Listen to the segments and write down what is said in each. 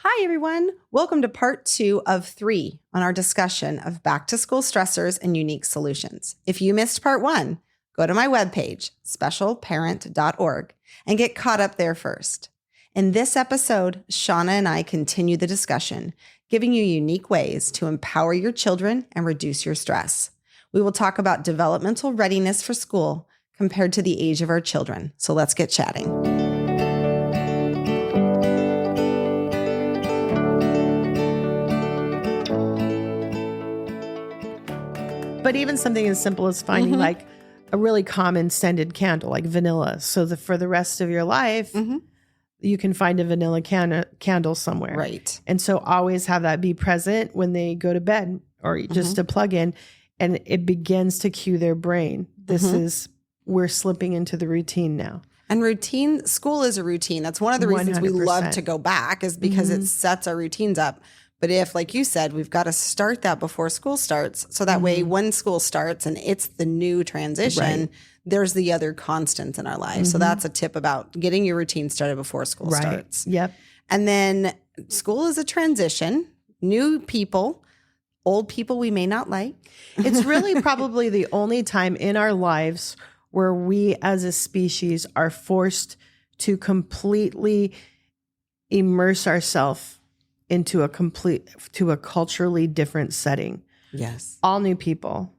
Hi, everyone. Welcome to part 2 of 3 on our discussion of back to school stressors and unique solutions. If you missed part 1, go to my webpage, specialparent.org, and get caught up there first. In this episode, Shawna and I continue the discussion, giving you unique ways to empower your children and reduce your stress. We will talk about developmental readiness for school compared to the age of our children. So let's get chatting. But even something as simple as finding like a really common scented candle, like vanilla. So for the rest of your life, you can find a vanilla candle somewhere. Right. And so always have that be present when they go to bed or just a plug in, and it begins to cue their brain. We're slipping into the routine now. And school is a routine. That's one of the reasons 100%. We love to go back, is because it sets our routines up. But if, like you said, we've got to start that before school starts. So that way, when school starts and it's the new transition, there's the other constant in our life. So that's a tip about getting your routine started before school starts. Yep. And then school is a transition, new people, old people we may not like. It's really probably the only time in our lives where we as a species are forced to completely immerse ourselves into a culturally different setting. Yes. All new people,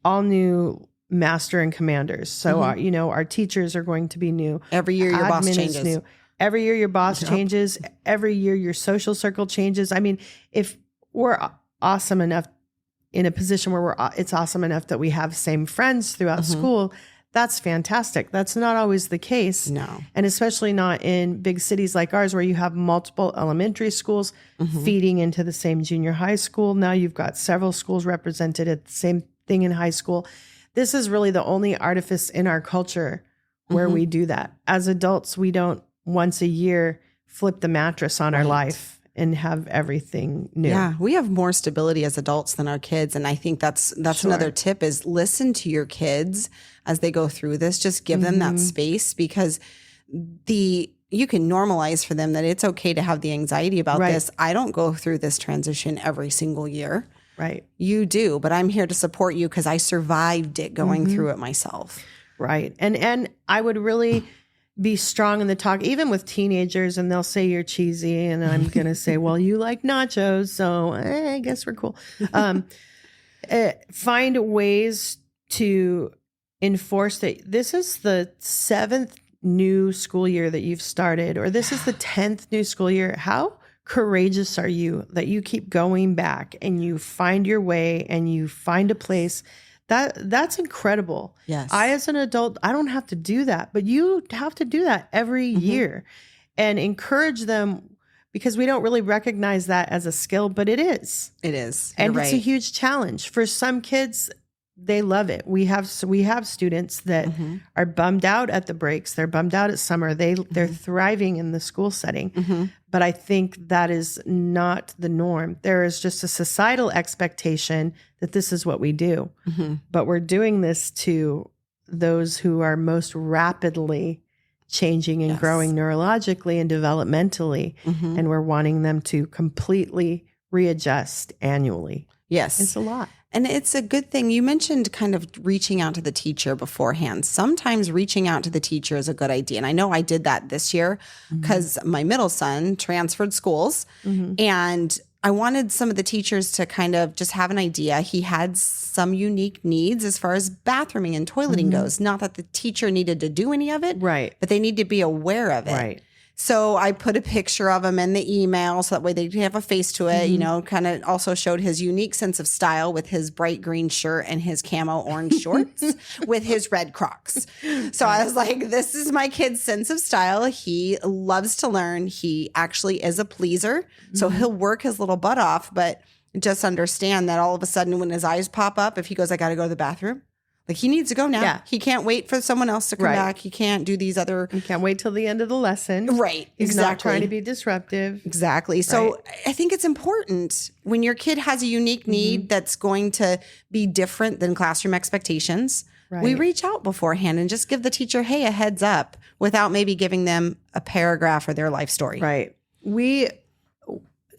all new master and commanders. So, our teachers are going to be new. Every year your boss changes. New. Every year your boss changes. Every year your social circle changes. I mean, if we're awesome enough in a position where it's awesome enough that we have same friends throughout school, that's fantastic. That's not always the case. No. And especially not in big cities like ours where you have multiple elementary schools feeding into the same junior high school. Now you've got several schools represented at the same thing in high school. This is really the only artifice in our culture where we do that. As adults, we don't once a year flip the mattress on our life and have everything new. Yeah, we have more stability as adults than our kids. And I think that's another tip, is listen to your kids as they go through this. Just give them that space, because you can normalize for them that it's okay to have the anxiety about this. I don't go through this transition every single year. Right. You do, but I'm here to support you because I survived it going through it myself. Right. And I would really be strong in the talk, even with teenagers, and they'll say you're cheesy, and I'm going to say, well, you like nachos, so I guess we're cool. Find ways to enforce that this is the 7th new school year that you've started, or this is the 10th new school year. How courageous are you that you keep going back and you find your way and you find a place? That's incredible. Yes. I, as an adult, I don't have to do that, but you have to do that every year, and encourage them, because we don't really recognize that as a skill, but it is. It is. And You're it's a huge challenge for some kids. They love it. We have students that are bummed out at the breaks. They're bummed out at summer. They're thriving in the school setting. But I think that is not the norm. There is just a societal expectation that this is what we do. But we're doing this to those who are most rapidly changing and growing neurologically and developmentally. And we're wanting them to completely readjust annually. Yes. It's a lot. And it's a good thing. You mentioned kind of reaching out to the teacher beforehand. Sometimes reaching out to the teacher is a good idea. And I know I did that this year because my middle son transferred schools, and I wanted some of the teachers to kind of just have an idea. He had some unique needs as far as bathrooming and toileting goes. Not that the teacher needed to do any of it, but they need to be aware of it. Right. So I put a picture of him in the email so that way they have a face to it, kind of also showed his unique sense of style with his bright green shirt and his camo orange shorts with his red Crocs. So I was like, this is my kid's sense of style. He loves to learn. He actually is a pleaser. So he'll work his little butt off, but just understand that all of a sudden when his eyes pop up, if he goes, I got to go to the bathroom. Like, he needs to go now. Yeah. He can't wait for someone else to come back. He can't do these other... He can't wait till the end of the lesson. Right. He's not trying to be disruptive. Exactly. So I think it's important when your kid has a unique need that's going to be different than classroom expectations. We reach out beforehand and just give the teacher, hey, a heads up, without maybe giving them a paragraph or their life story. Right.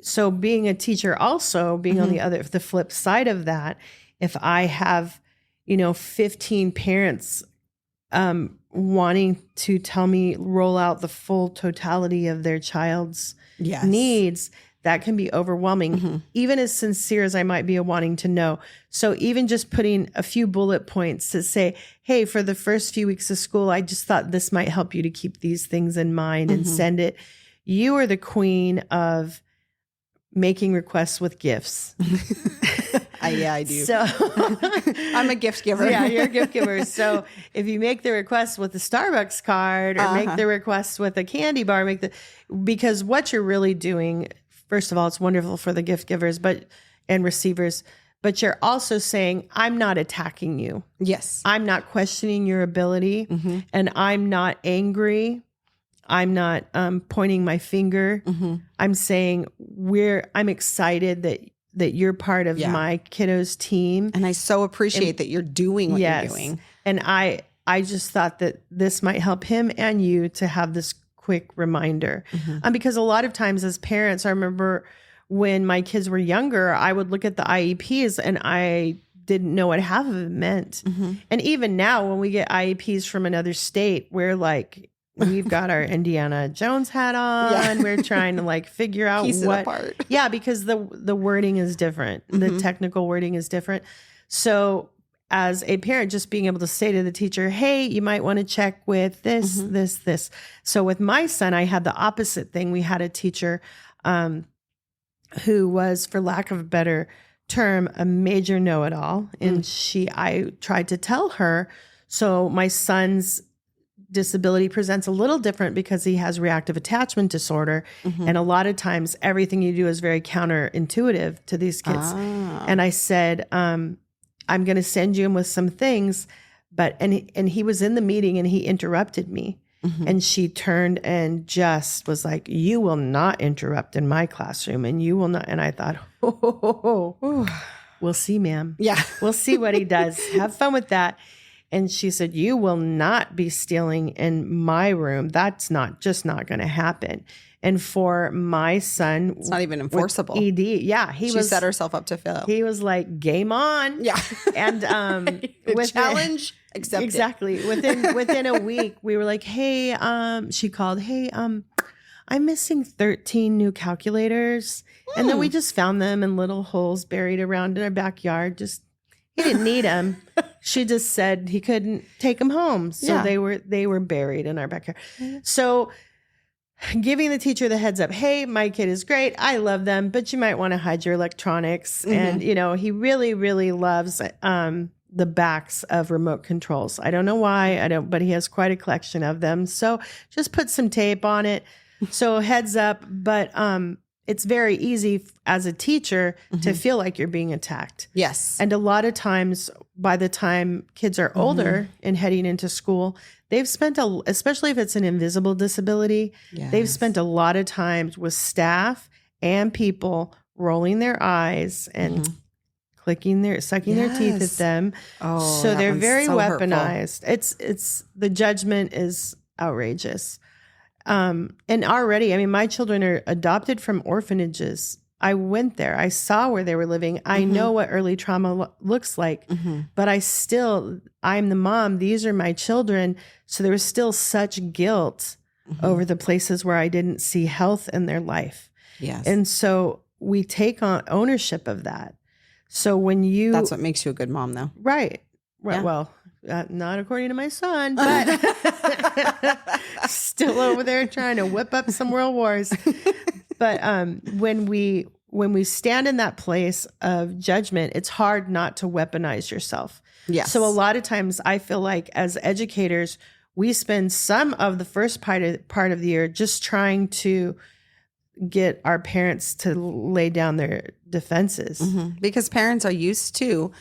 so being a teacher, also being on the flip side of that, if I have, 15 parents wanting to tell me, roll out the full totality of their child's needs, that can be overwhelming, even as sincere as I might be wanting to know. So even just putting a few bullet points to say, hey, for the first few weeks of school, I just thought this might help you to keep these things in mind and send it. You are the queen of making requests with gifts. Yeah, I do. So I'm a gift giver. Yeah, you're a gift giver. So if you make the request with the Starbucks card or make the request with a candy bar, because what you're really doing, first of all, it's wonderful for the gift givers and receivers, but you're also saying, I'm not attacking you. Yes. I'm not questioning your ability, and I'm not angry. I'm not pointing my finger. I'm saying I'm excited that you're part of my kiddo's team. And I so appreciate that you're doing what you're doing. And I just thought that this might help him and you to have this quick reminder. Because a lot of times as parents, I remember when my kids were younger, I would look at the IEPs and I didn't know what half of it meant. And even now when we get IEPs from another state, we're like, we've got our Indiana Jones hat on. We're trying to figure out piece it apart. Yeah, because the wording is different. The technical wording is different. So as a parent, just being able to say to the teacher, hey, you might want to check with this, this. So with my son, I had the opposite thing. We had a teacher who was, for lack of a better term, a major know-it-all. And I tried to tell her, so my son's disability presents a little different because he has reactive attachment disorder. And a lot of times everything you do is very counterintuitive to these kids. And I said, I'm going to send you in with some things, and he was in the meeting and he interrupted me. And she turned and just was like, you will not interrupt in my classroom, and you will not. And I thought, we'll see, ma'am. Yeah. We'll see what he does. Have fun with that. And she said, you will not be stealing in my room. That's not going to happen. And for my son, it's not even enforceable. ED. Yeah. She set herself up to fail. He was like, game on. Yeah. And with challenge accepted. Exactly. Within a week, we were like, hey, she called, hey, I'm missing 13 new calculators. And then we just found them in little holes buried around in our backyard. He didn't need them. She just said he couldn't take them home. So they were buried in our backyard. So giving the teacher the heads up, hey, my kid is great. I love them, but you might want to hide your electronics. And, he really, really loves the backs of remote controls. I don't know why, but he has quite a collection of them. So just put some tape on it. So heads up, but it's very easy as a teacher to feel like you're being attacked. Yes. And a lot of times, by the time kids are older and heading into school, they've spent, especially if it's an invisible disability, they've spent a lot of time with staff and people rolling their eyes and sucking their teeth at them. Oh, so they're very so weaponized. Hurtful. It's the judgment is outrageous. And already, my children are adopted from orphanages. I went there. I saw where they were living. I know what early trauma looks like, but I'm the mom. These are my children. So there was still such guilt over the places where I didn't see health in their life. Yes. And so we take on ownership of that. So that's what makes you a good mom, though. Right. Yeah. Well, not according to my son, but still over there trying to whip up some world wars. But when we stand in that place of judgment, it's hard not to weaponize yourself. Yes. So a lot of times I feel like as educators, we spend some of the first part of the year just trying to get our parents to lay down their defenses. Because parents are used to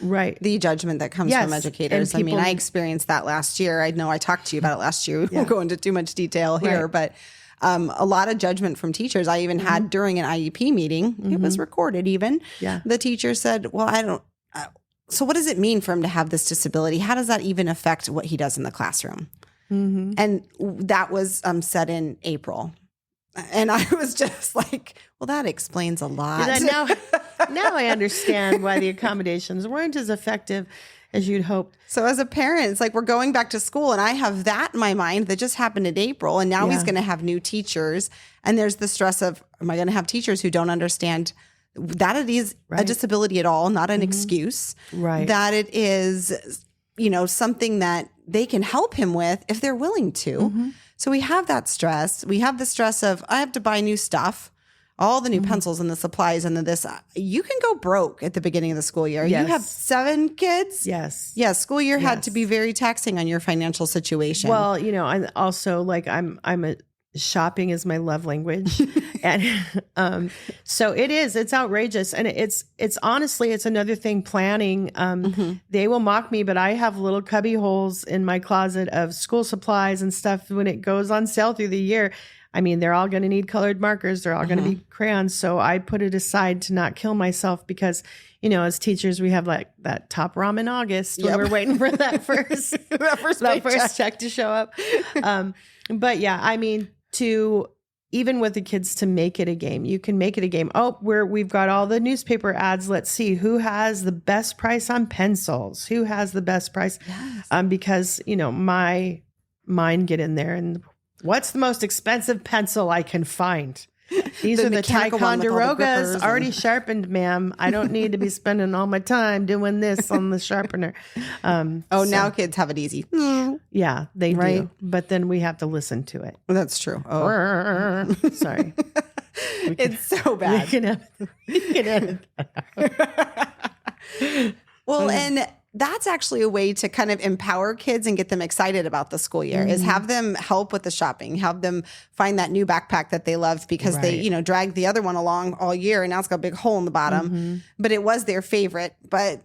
the judgment that comes from educators. I experienced that last year. I know I talked to you about it last year. We won't go into too much detail here, but a lot of judgment from teachers. I even had during an IEP meeting, it was recorded even. Yeah. The teacher said, well, so what does it mean for him to have this disability? How does that even affect what he does in the classroom? And that was said in April. And I was just like, well, that explains a lot. Now I understand why the accommodations weren't as effective as you'd hoped. So as a parent, it's like we're going back to school and I have that in my mind that just happened in April. And now he's going to have new teachers. And there's the stress of, am I going to have teachers who don't understand that it is a disability at all, not an excuse. Right. That it is, something that they can help him with if they're willing to. So we have that stress. We have the stress of, I have to buy new stuff, all the new pencils and the supplies and this. You can go broke at the beginning of the school year. Yes. You have 7 kids. Yes. Yeah. School year had to be very taxing on your financial situation. Well, I'm also like, shopping is my love language. And so it's outrageous. And it's honestly, it's another thing planning. They will mock me, but I have little cubby holes in my closet of school supplies and stuff when it goes on sale through the year. I mean, they're all going to need colored markers. They're all going to be crayons. So I put it aside to not kill myself because, as teachers, we have like that top ramen in August when we're waiting for that first, first check to show up. But yeah, I mean, even with the kids to make it a game, you can make it a game. Oh, we've got all the newspaper ads. Let's see who has the best price on pencils, who has the best price. Yes. Because, my mind get in there and what's the most expensive pencil I can find? These are the Ticonderogas already sharpened, ma'am. I don't need to be spending all my time doing this on the sharpener. Now kids have it easy. Yeah, they do. But then we have to listen to it. That's true. Oh, sorry. It's so bad. We can edit that out. Well, and that's actually a way to kind of empower kids and get them excited about the school year is have them help with the shopping, have them find that new backpack that they love because they, dragged the other one along all year and now it's got a big hole in the bottom, but it was their favorite, but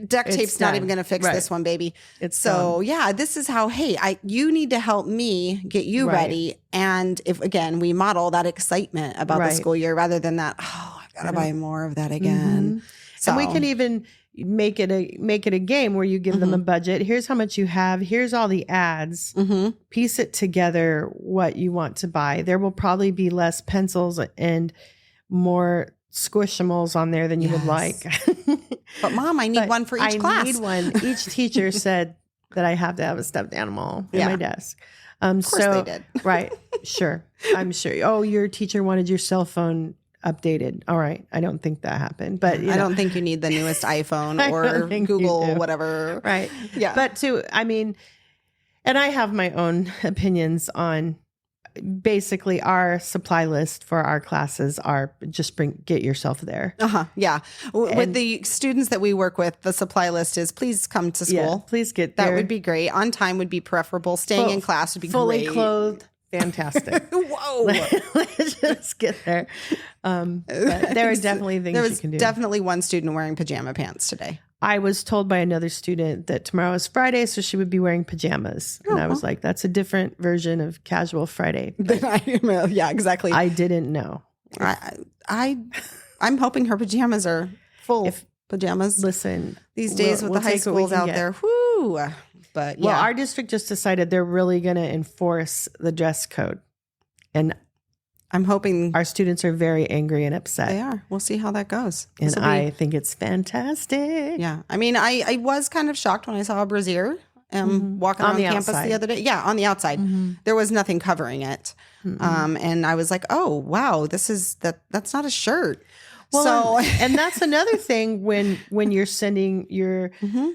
duct tape's not even going to fix this one, baby. This is how, you need to help me get you ready. And if, again, we model that excitement about the school year rather than that, I've got to buy more of that again. So and we can even make it a game where you give them a budget. Here's how much you have. Here's all the ads. Piece it together what you want to buy. There will probably be less pencils and more squishimals on there than you would like. But Mom, I need one for each class. I need one. Each teacher said that I have to have a stuffed animal in my desk. Of course they did. Right. Sure. I'm sure. Oh, your teacher wanted your cell phone updated. All right. I don't think that happened, but I don't think you need the newest iPhone or Google, whatever. Right. Yeah. But and I have my own opinions on basically our supply list for our classes are just get yourself there. Yeah. With the students that we work with, the supply list is please come to school. Yeah, please get there. That would be great. On time would be preferable. Staying in class would be fully great. Clothed. Fantastic. Whoa. Let's just get there. But there are definitely things you can do. There was definitely one student wearing pajama pants today. I was told by another student that tomorrow is Friday, so she would be wearing pajamas. And I was like, that's a different version of casual Friday. Yeah, exactly. I didn't know. I'm hoping her pajamas are full pajamas. Listen. These days with the high schools out there. Whoo. But yeah. Well, our district just decided they're really going to enforce the dress code. And I'm hoping our students are very angry and upset. They are. We'll see how that goes. And I think it's fantastic. Yeah. I mean, I was kind of shocked when I saw a brassiere walking around campus the other day. Yeah, on the outside. There was nothing covering it. And I was like, oh, wow, that's not a shirt. Well, and that's another thing when you're sending your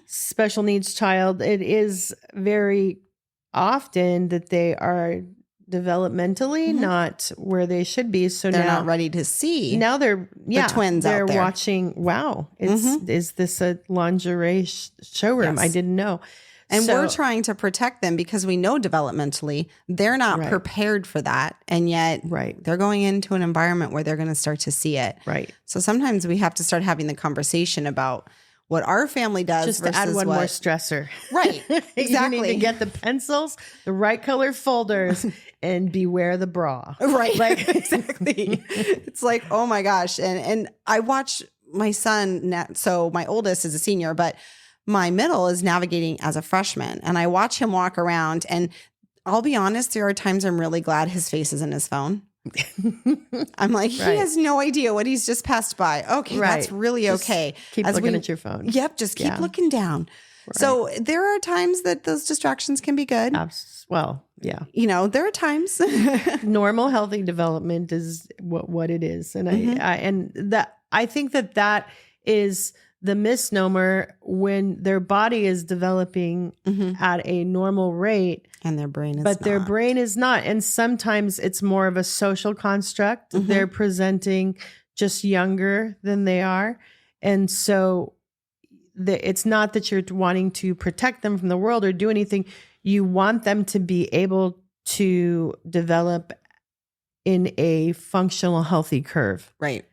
special needs child, it is very often that they are developmentally not where they should be. So they're now not ready to see. Now they're the twins out there. They're watching. Wow, is this a lingerie showroom? Yes. I didn't know. And we're trying to protect them because we know developmentally they're not prepared for that. And yet they're going into an environment where they're going to start to see it. Right. So sometimes we have to start having the conversation about what our family does just versus to add one more stressor. Right. Exactly. You need to get the pencils, the right color folders, and beware the bra. Right. Like, exactly. It's like, oh my gosh. And I watch my son. So my oldest is a senior, but my middle is navigating as a freshman, and I watch him walk around, and I'll be honest, there are times I'm really glad his face is in his phone I'm like, he has no idea what he's just passed by. Okay, that's really okay. Just keep looking at your phone. Yep, just keep looking down. Right. So there are times that those distractions can be good. Well, yeah. There are times. Normal, healthy development is what it is. And I think that is the misnomer when their body is developing at a normal rate. And their brain is not. But their brain is not. And sometimes it's more of a social construct. They're presenting just younger than they are. And so it's not that you're wanting to protect them from the world or do anything. You want them to be able to develop in a functional, healthy curve. Right.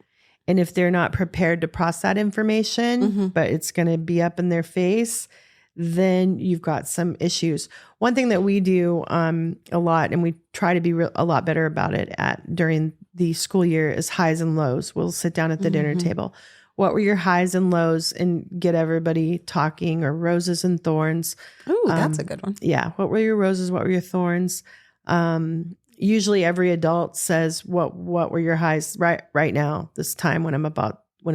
And if they're not prepared to process that information, but it's going to be up in their face, then you've got some issues. One thing that we do a lot, and we try to be a lot better about it during the school year, is highs and lows. We'll sit down at the dinner table. What were your highs and lows, and get everybody talking, or roses and thorns. Ooh, that's a good one. Yeah. What were your roses? What were your thorns? Usually every adult says, what were your highs right now, this time when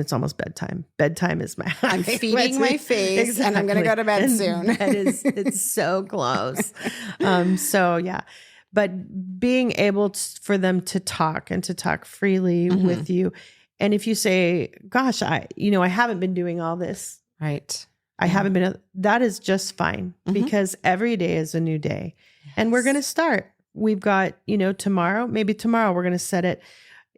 it's almost bedtime. Bedtime is my high. I'm feeding my face and I'm going to go to bed soon. It's so close. So yeah. But being able for them to talk and to talk freely with you. And if you say, gosh, I haven't been doing all this. Right. I haven't been, that is just fine because every day is a new day. Yes. And we're going to start. We've got, maybe tomorrow we're going to set it,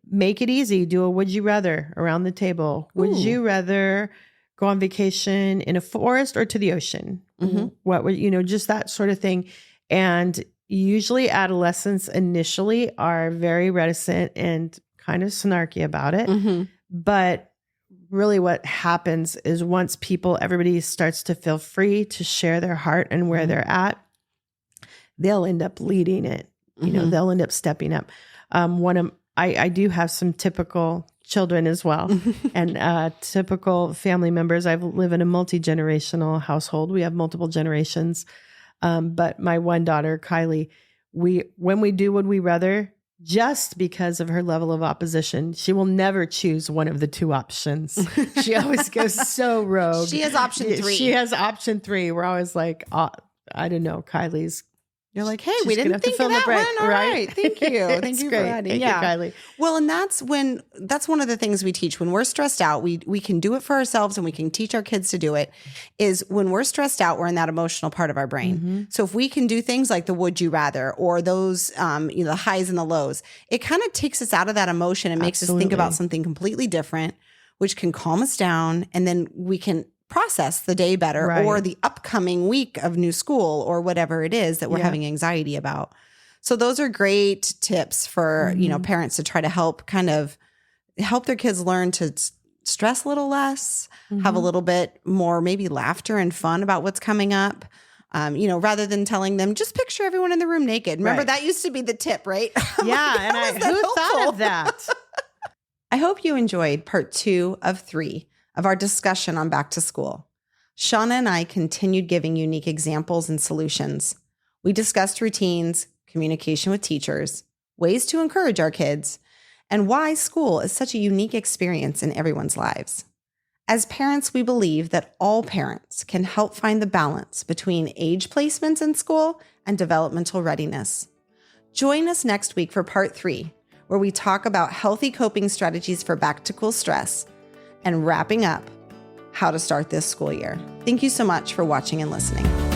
make it easy. Do a would you rather around the table. Would you rather go on vacation in a forest or to the ocean? What would, just that sort of thing. And usually adolescents initially are very reticent and kind of snarky about it. But really what happens is once everybody starts to feel free to share their heart and where they're at, they'll end up leading it. They'll end up stepping up. I do have some typical children as well, and typical family members. I live in a multi-generational household. We have multiple generations. But my one daughter, Kylie, when we do would we rather, just because of her level of opposition, she will never choose one of the two options. She always goes so rogue. She has option 3. She has option 3. We're always like, I don't know, Kylie's. You're like, hey, we didn't think of that one. All right. Thank you. Thank you for adding. Thank you, Kylie. Well, and that's one of the things we teach when we're stressed out. We can do it for ourselves and we can teach our kids to do it. Is when we're stressed out, we're in that emotional part of our brain. So if we can do things like the would you rather or those, the highs and the lows, it kind of takes us out of that emotion and makes us think about something completely different, which can calm us down. And then we can process the day better or the upcoming week of new school or whatever it is that we're having anxiety about. So those are great tips for, parents to try to help their kids learn to stress a little less, have a little bit more maybe laughter and fun about what's coming up. Rather than telling them, just picture everyone in the room naked. Remember that used to be the tip, right? Yeah. Who thought of that? I hope you enjoyed part 2 of 3 of our discussion on back to school. Shawna and I continued giving unique examples and solutions. We discussed routines, communication with teachers, ways to encourage our kids, and why school is such a unique experience in everyone's lives. As parents, we believe that all parents can help find the balance between age placements in school and developmental readiness. Join us next week for part 3, where we talk about healthy coping strategies for back-to-school stress and wrapping up how to start this school year. Thank you so much for watching and listening.